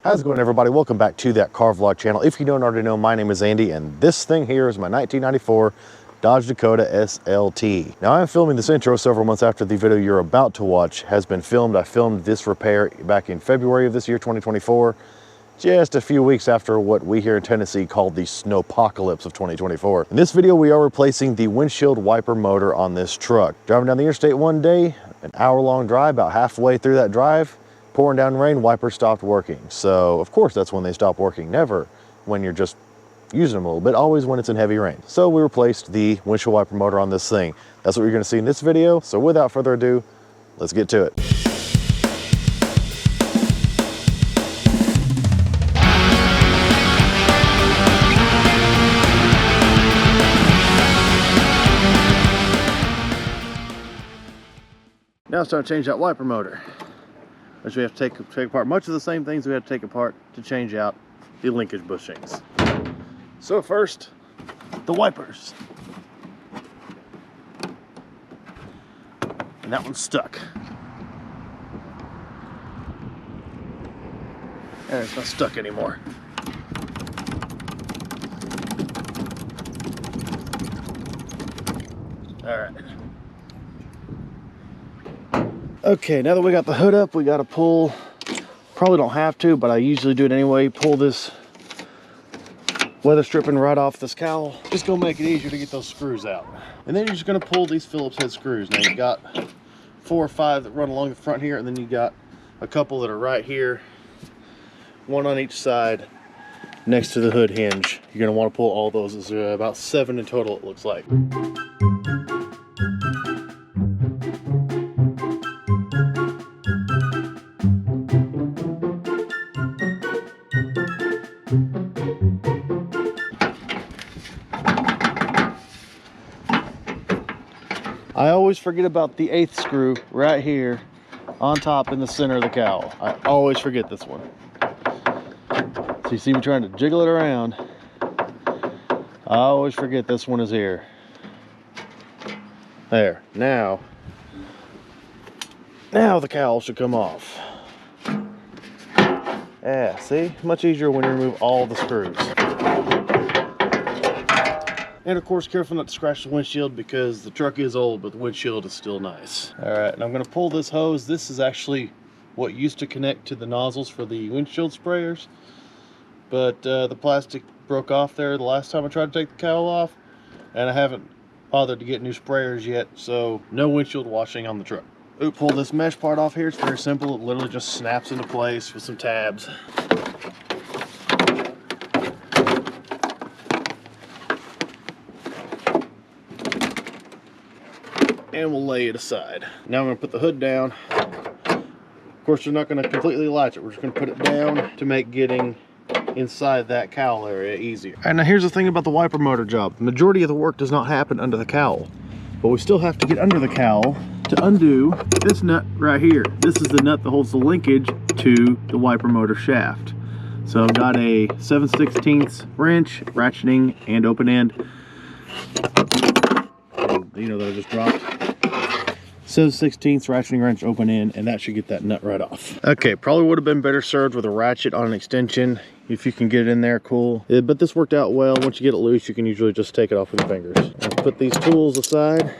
How's it going, everybody? Welcome back to that car vlog channel. If you don't already know, my name is Andy, and this thing here is my 1994 Dodge Dakota SLT. Now, I'm filming this intro several months after the video you're about to watch has been filmed. I filmed this repair back in February of this year, 2024, just a few weeks after what we here in Tennessee call the snowpocalypse of 2024. In this video, we are replacing the windshield wiper motor on this truck. Driving down the interstate one day, an hour-long drive, about halfway through that drive, pouring down rain, wipers stopped working. So of course that's when they stop working. Never when you're just using them a little bit, always when it's in heavy rain. So we replaced the windshield wiper motor on this thing. That's what you're gonna see in this video. So without further ado, let's get to it. Now it's time to change that wiper motor, which we have to take apart much of the same things we had to take apart to change out the linkage bushings. So first, the wipers. And that one's stuck. And it's not stuck anymore. All right. Okay, now that we got the hood up, we got to pull, probably don't have to, but I usually do it anyway, pull this weather stripping right off this cowl. Just gonna make it easier to get those screws out. And then you're just gonna pull these Phillips head screws. Now you got 4 or 5 that run along the front here, and then you got a couple that are right here, one on each side next to the hood hinge. You're gonna want to pull all those. There's about 7 in total, it looks like. I always forget about the 8th screw right here on top in the center of the cowl. I always forget this one. So you see me trying to jiggle it around. I always forget this one is here. There. Now the cowl should come off. Yeah, see? Much easier when you remove all the screws. And of course, careful not to scratch the windshield because the truck is old, but the windshield is still nice. All right, and I'm gonna pull this hose. This is actually what used to connect to the nozzles for the windshield sprayers, but the plastic broke off there the last time I tried to take the cowl off, and I haven't bothered to get new sprayers yet, so no windshield washing on the truck. Ooh, pull this mesh part off here. It's very simple. It literally just snaps into place with some tabs. And we'll lay it aside. Now I'm gonna put the hood down. Of course, we're not gonna completely latch it. We're just gonna put it down to make getting inside that cowl area easier. And now here's the thing about the wiper motor job. The majority of the work does not happen under the cowl, but we still have to get under the cowl to undo this nut right here. This is the nut that holds the linkage to the wiper motor shaft. So I've got a 7/16 wrench, ratcheting, and open end. You know that I just dropped. 7/16 ratcheting wrench, open end, and that should get that nut right off. Okay, probably would have been better served with a ratchet on an extension. If you can get it in there, cool. But this worked out well. Once you get it loose, you can usually just take it off with your fingers. Let's put these tools aside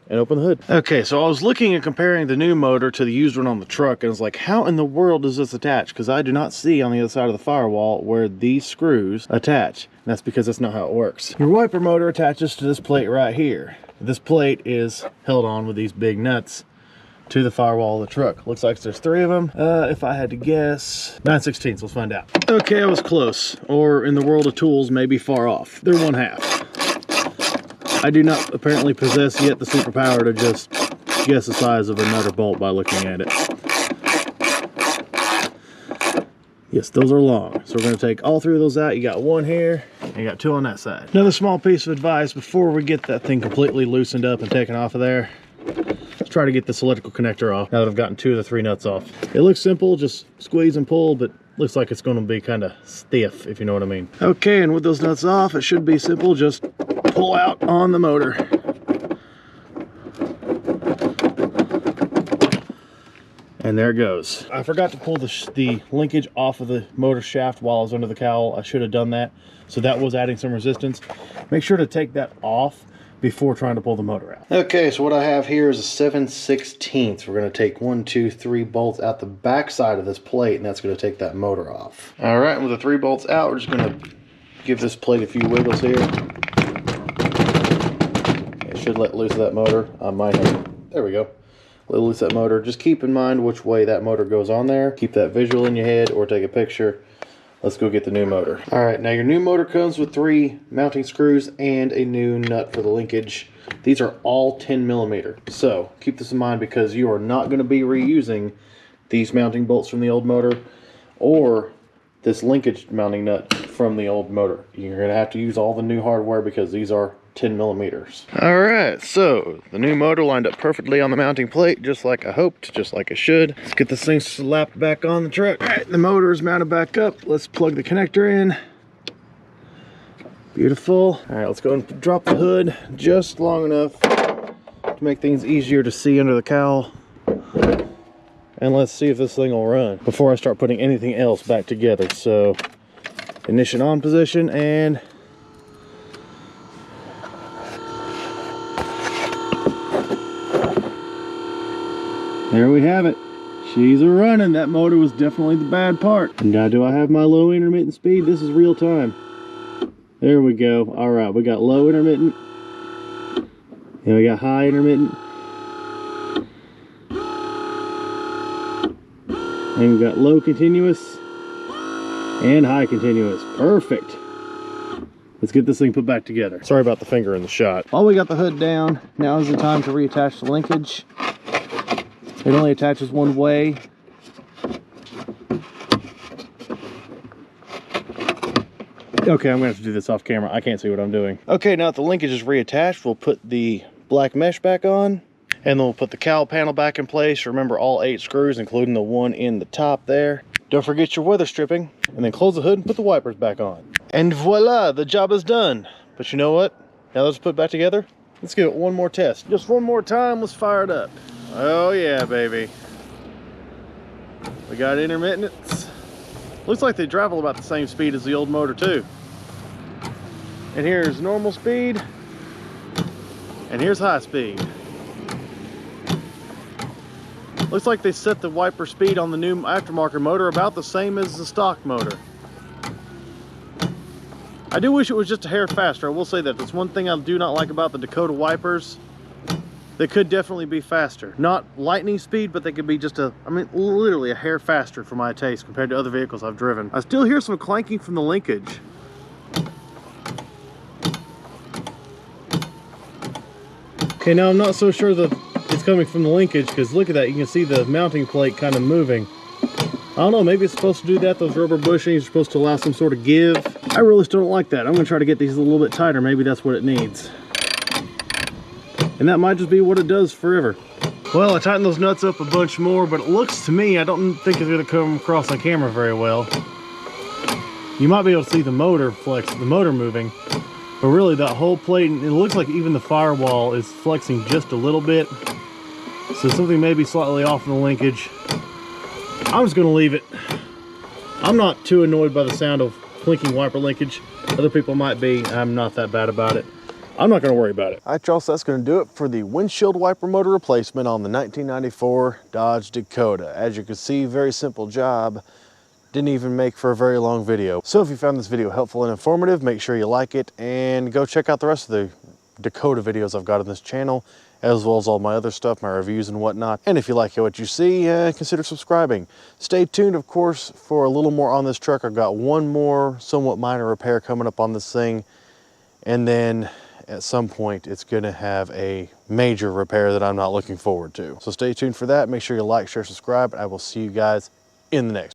and open the hood. Okay, so I was looking and comparing the new motor to the used one on the truck, and I was like, how in the world does this attach? Because I do not see on the other side of the firewall where these screws attach. And that's because that's not how it works. Your wiper motor attaches to this plate right here. This plate is held on with these big nuts to the firewall of the truck. Looks like there's 3 of them. If I had to guess, 9/16, let's find out. Okay, I was close, or in the world of tools, maybe far off. They're 1/2. I do not apparently possess yet the superpower to just guess the size of a nut or bolt by looking at it. Yes, those are long. So we're gonna take all 3 of those out. You got 1 here, and you got 2 on that side. Another small piece of advice before we get that thing completely loosened up and taken off of there, let's try to get this electrical connector off now that I've gotten 2 of the 3 nuts off. It looks simple, just squeeze and pull, but looks like it's gonna be kind of stiff, if you know what I mean. Okay, and with those nuts off, it should be simple. Just pull out on the motor. And there it goes. I forgot to pull the linkage off of the motor shaft while I was under the cowl. I should have done that. So that was adding some resistance. Make sure to take that off before trying to pull the motor out. Okay, so what I have here is a 7/16. We're going to take 1, 2, 3 bolts out the back side of this plate, and that's going to take that motor off. All right, with the 3 bolts out, we're just going to give this plate a few wiggles here. It should let loose of that motor. I might have, there we go. Let loose that motor. Just keep in mind which way that motor goes on there. Keep that visual in your head or take a picture. Let's go get the new motor. All right, now your new motor comes with 3 mounting screws and a new nut for the linkage. These are all 10mm. So keep this in mind because you are not going to be reusing these mounting bolts from the old motor or this linkage mounting nut from the old motor. You're going to have to use all the new hardware because these are 10mm. All right, so the new motor lined up perfectly on the mounting plate, just like I hoped, just like it should. Let's get this thing slapped back on the truck. All right, the motor is mounted back up. Let's plug the connector in. Beautiful. All right, let's go and drop the hood just long enough to make things easier to see under the cowl. And let's see if this thing will run before I start putting anything else back together. So, ignition on position, and there we have it. She's a running. That motor was definitely the bad part. And now, do I have my low intermittent speed? This is real time. There we go. All right, we got low intermittent, and we got high intermittent, and we got low continuous and high continuous. Perfect. Let's get this thing put back together. Sorry about the finger in the shot. While we got the hood down, now is the time to reattach the linkage. It only attaches one way. Okay, I'm gonna have to do this off camera. I can't see what I'm doing. Okay, now that the linkage is reattached, we'll put the black mesh back on, and then we'll put the cowl panel back in place. Remember all 8 screws, including the one in the top there. Don't forget your weather stripping, and then close the hood and put the wipers back on. And voila, the job is done. But you know what? Now let's put it back together. Let's give it one more test. Just one more time, let's fire it up. Oh yeah, baby. We got intermittents. Looks like they travel about the same speed as the old motor too. And here's normal speed. And here's high speed. Looks like they set the wiper speed on the new aftermarket motor about the same as the stock motor. I do wish it was just a hair faster. I will say that. That's one thing I do not like about the Dakota wipers. They could definitely be faster. Not lightning speed, but they could be just literally a hair faster for my taste compared to other vehicles I've driven. I still hear some clanking from the linkage. Okay, now I'm not so sure that it's coming from the linkage, because look at that, you can see the mounting plate kind of moving. I don't know, maybe it's supposed to do that. Those rubber bushings are supposed to allow some sort of give. I really still don't like that. I'm gonna try to get these a little bit tighter. Maybe that's what it needs. And that might just be what it does forever. Well, I tightened those nuts up a bunch more, but it looks to me, I don't think it's gonna come across on camera very well. You might be able to see the motor flex, the motor moving, but really that whole plate, it looks like even the firewall is flexing just a little bit. So something may be slightly off in the linkage. I'm just gonna leave it. I'm not too annoyed by the sound of clinking wiper linkage. Other people might be. I'm not that bad about it. I'm not going to worry about it. All right, y'all, so that's going to do it for the windshield wiper motor replacement on the 1994 Dodge Dakota. As you can see, very simple job. Didn't even make for a very long video. So if you found this video helpful and informative, make sure you like it and go check out the rest of the Dakota videos I've got on this channel, as well as all my other stuff, my reviews and whatnot. And if you like what you see, consider subscribing. Stay tuned, of course, for a little more on this truck. I've got one more somewhat minor repair coming up on this thing, and then at some point it's gonna have a major repair that I'm not looking forward to. So stay tuned for that. Make sure you like, share, subscribe, and I will see you guys in the next